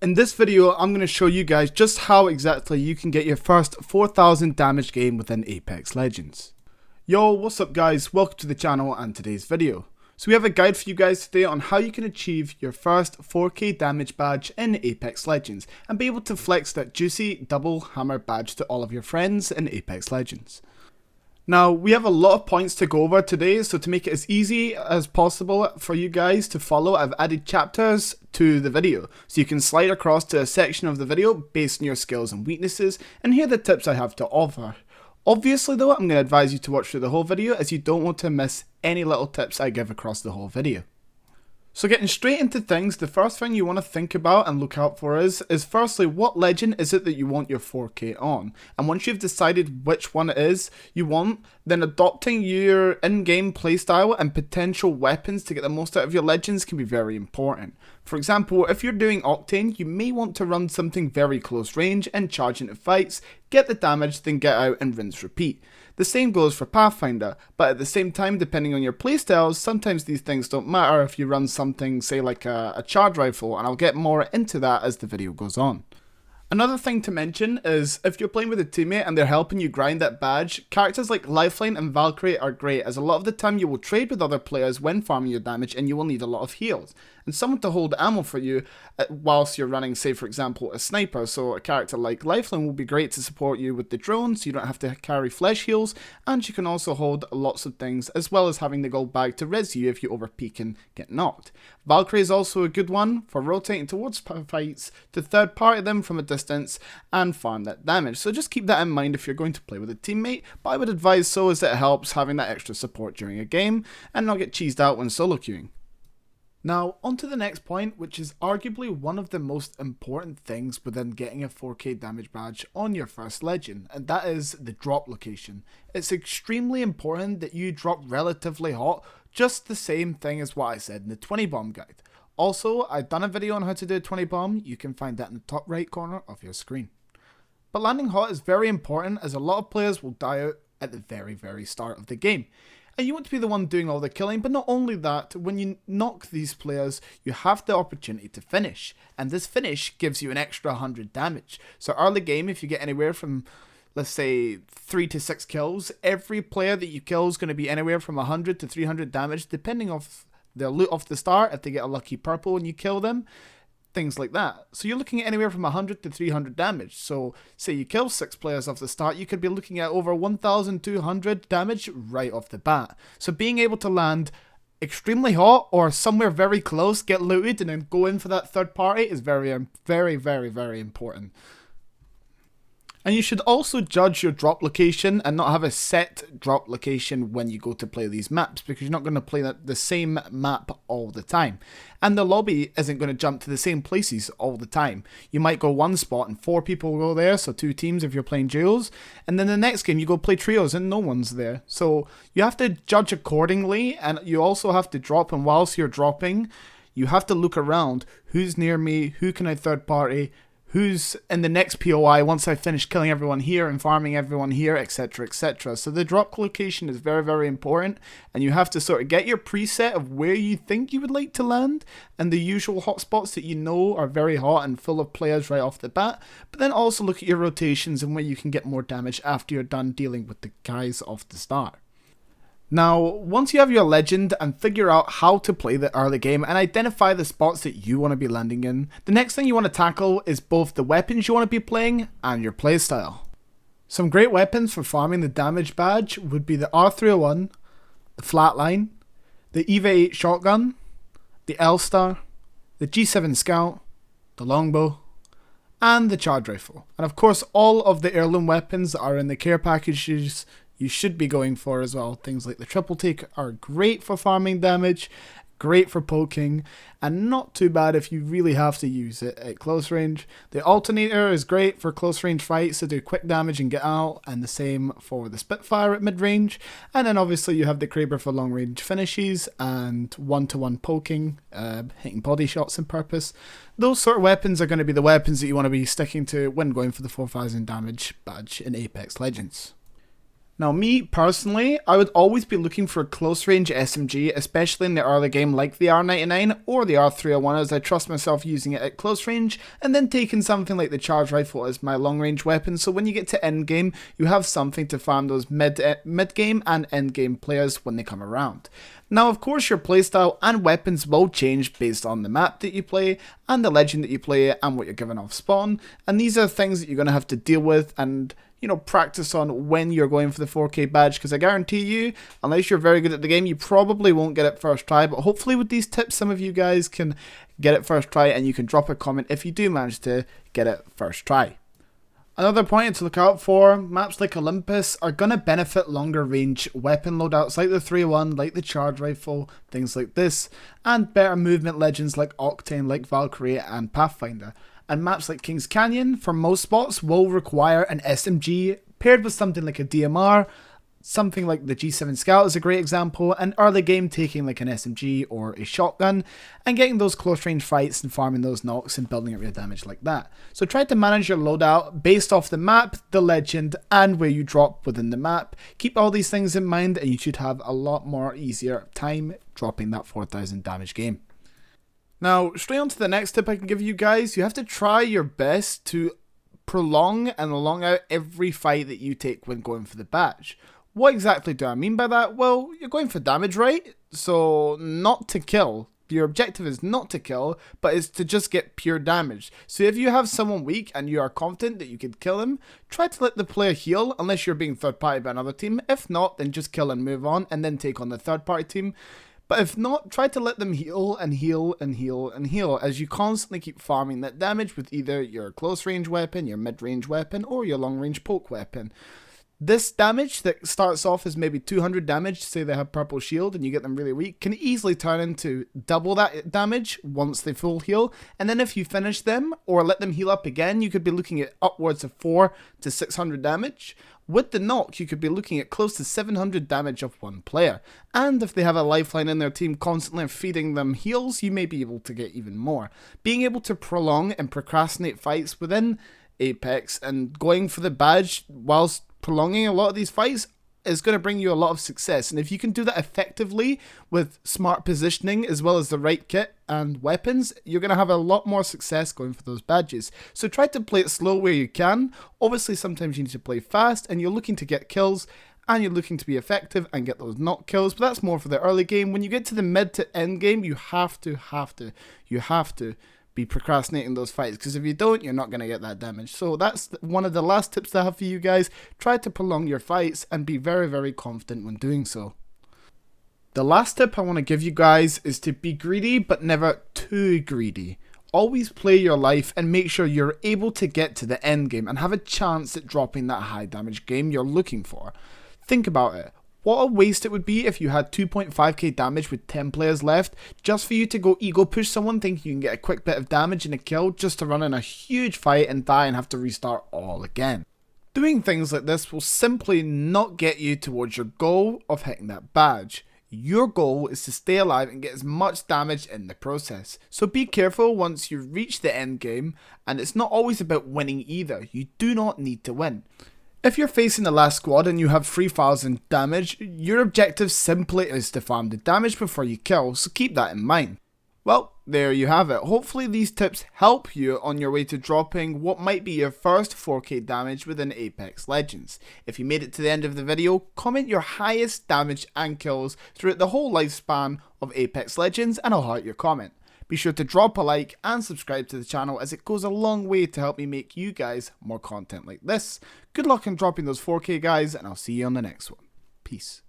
In this video, I'm going to show you guys just how exactly you can get your first 4000 damage game within Apex Legends. Yo, what's up guys, welcome to the channel and today's video. So we have a guide for you guys today on how you can achieve your first 4k damage badge in Apex Legends and be able to flex that juicy double hammer badge to all of your friends in Apex Legends. Now, we have a lot of points to go over today, so to make it as easy as possible for you guys to follow, I've added chapters to the video. So you can slide across to a section of the video based on your skills and weaknesses, and here are the tips I have to offer. Obviously though, I'm going to advise you to watch through the whole video as you don't want to miss any little tips I give across the whole video. So getting straight into things, the first thing you want to think about and look out for is firstly, what legend is it that you want your 4k on? And once you've decided which one it is you want, then adopting your in-game playstyle and potential weapons to get the most out of your legends can be very important. For example, if you're doing Octane, you may want to run something very close range and charge into fights, get the damage, then get out and rinse repeat. The same goes for Pathfinder, but at the same time, depending on your playstyles, sometimes these things don't matter if you run something, say like a charge rifle, and I'll get more into that as the video goes on. Another thing to mention is if you're playing with a teammate and they're helping you grind that badge, characters like Lifeline and Valkyrie are great as a lot of the time you will trade with other players when farming your damage and you will need a lot of heals. And someone to hold ammo for you whilst you're running, say for example, a sniper. So a character like Lifeline will be great to support you with the drone so you don't have to carry flesh heals, and you can also hold lots of things as well as having the gold bag to res you if you overpeak and get knocked. Valkyrie is also a good one for rotating towards fights to third party them from a distance and farm that damage. So just keep that in mind if you're going to play with a teammate, but I would advise so as it helps having that extra support during a game and not get cheesed out when solo queuing. Now, on to the next point, which is arguably one of the most important things within getting a 4k damage badge on your first legend, and that is the drop location. It's extremely important that you drop relatively hot, just the same thing as what I said in the 20 bomb guide. Also, I've done a video on how to do a 20 bomb, you can find that in the top right corner of your screen. But landing hot is very important as a lot of players will die out at the very start of the game. And you want to be the one doing all the killing, but not only that, when you knock these players, you have the opportunity to finish. And this finish gives you an extra 100 damage. So early game, if you get anywhere from, let's say, 3 to 6 kills, every player that you kill is going to be anywhere from 100 to 300 damage, depending on their loot off the start, if they get a lucky purple and you kill them. Things like that. So you're looking at anywhere from 100 to 300 damage. So say you kill 6 players off the start, you could be looking at over 1200 damage right off the bat. So being able to land extremely hot or somewhere very close, get looted and then go in for that third party is very important. And you should also judge your drop location and not have a set drop location when you go to play these maps, because you're not going to play the same map all the time. And the lobby isn't going to jump to the same places all the time. You might go one spot and 4 people go there, so 2 teams if you're playing duos. And then the next game you go play trios and no one's there. So you have to judge accordingly, and you also have to drop, and whilst you're dropping, you have to look around. Who's near me? Who can I third party? Who's in the next POI once I finish killing everyone here and farming everyone here, etc, etc. So the drop location is very important, and you have to sort of get your preset of where you think you would like to land and the usual hotspots that you know are very hot and full of players right off the bat, but then also look at your rotations and where you can get more damage after you're done dealing with the guys off the start. Now, once you have your legend and figure out how to play the early game and identify the spots that you want to be landing in, the next thing you want to tackle is both the weapons you want to be playing and your playstyle. Some great weapons for farming the damage badge would be the R301, the Flatline, the EVA 8 shotgun, the L-Star, the G7 Scout, the Longbow, and the charge rifle. And of course, all of the heirloom weapons that are in the care packages you should be going for as well. Things like the triple take are great for farming damage, great for poking, and not too bad if you really have to use it at close range. The alternator is great for close range fights to do quick damage and get out, and the same for the Spitfire at mid range. And then obviously you have the Kraber for long range finishes and one-to-one poking, hitting body shots in purpose. Those sort of weapons are going to be the weapons that you want to be sticking to when going for the 4000 damage badge in Apex Legends. Now me, personally, I would always be looking for a close range SMG, especially in the early game like the R99 or the R301, as I trust myself using it at close range, and then taking something like the charge rifle as my long range weapon, so when you get to end game, you have something to farm those mid game and end game players when they come around. Now of course your playstyle and weapons will change based on the map that you play, and the legend that you play, and what you're given off spawn, and these are things that you're going to have to deal with and practice on when you're going for the 4K badge, because I guarantee you, unless you're very good at the game, you probably won't get it first try, but hopefully with these tips, some of you guys can get it first try, and you can drop a comment if you do manage to get it first try. Another point to look out for, maps like Olympus are going to benefit longer range weapon loadouts like the 301, like the charge rifle, things like this, and better movement legends like Octane, like Valkyrie and Pathfinder. And maps like Kings Canyon, for most spots, will require an SMG paired with something like a DMR. Something like the G7 Scout is a great example, and early game taking like an SMG or a shotgun, and getting those close range fights and farming those knocks and building up your damage like that. So try to manage your loadout based off the map, the legend, and where you drop within the map. Keep all these things in mind and you should have a lot more easier time dropping that 4000 damage game. Now, straight on to the next tip I can give you guys. You have to try your best to prolong and long out every fight that you take when going for the badge. What exactly do I mean by that? Well, you're going for damage, right? So, not to kill. Your objective is not to kill, but it's to just get pure damage. So if you have someone weak and you are confident that you can kill him, try to let the player heal unless you're being third party by another team. If not, then just kill and move on and then take on the third party team. But if not, try to let them heal and heal and heal and heal as you constantly keep farming that damage with either your close range weapon, your mid range weapon, or your long range poke weapon. This damage that starts off as maybe 200 damage, say they have purple shield and you get them really weak, can easily turn into double that damage once they full heal. And then if you finish them or let them heal up again, you could be looking at upwards of 400 to 600 damage. With the knock, you could be looking at close to 700 damage of one player. And if they have a lifeline in their team constantly feeding them heals, you may be able to get even more. Being able to prolong and procrastinate fights within Apex and going for the badge whilst prolonging a lot of these fights is going to bring you a lot of success. And if you can do that effectively with smart positioning as well as the right kit and weapons, you're going to have a lot more success going for those badges. So try to play it slow where you can. Obviously sometimes you need to play fast and you're looking to get kills and you're looking to be effective and get those knock kills, but that's more for the early game. When you get to the mid to end game, you have to be procrastinating those fights, because if you don't, you're not going to get that damage. So that's one of the last tips that I have for you guys. Try to prolong your fights and be very, very confident when doing so. The last tip I want to give you guys is to be greedy, but never too greedy. Always play your life and make sure you're able to get to the end game and have a chance at dropping that high damage game you're looking for. Think about it. What a waste it would be if you had 2.5k damage with 10 players left, just for you to go ego push someone thinking you can get a quick bit of damage and a kill just to run in a huge fight and die and have to restart all again. Doing things like this will simply not get you towards your goal of hitting that badge. Your goal is to stay alive and get as much damage in the process. So be careful once you reach the end game, and it's not always about winning either. You do not need to win. If you're facing the last squad and you have 3000 damage, your objective simply is to farm the damage before you kill, so keep that in mind. Well, there you have it. Hopefully these tips help you on your way to dropping what might be your first 4k damage within Apex Legends. If you made it to the end of the video, comment your highest damage and kills throughout the whole lifespan of Apex Legends and I'll heart your comment. Be sure to drop a like and subscribe to the channel, as it goes a long way to help me make you guys more content like this. Good luck in dropping those 4k guys, and I'll see you on the next one. Peace.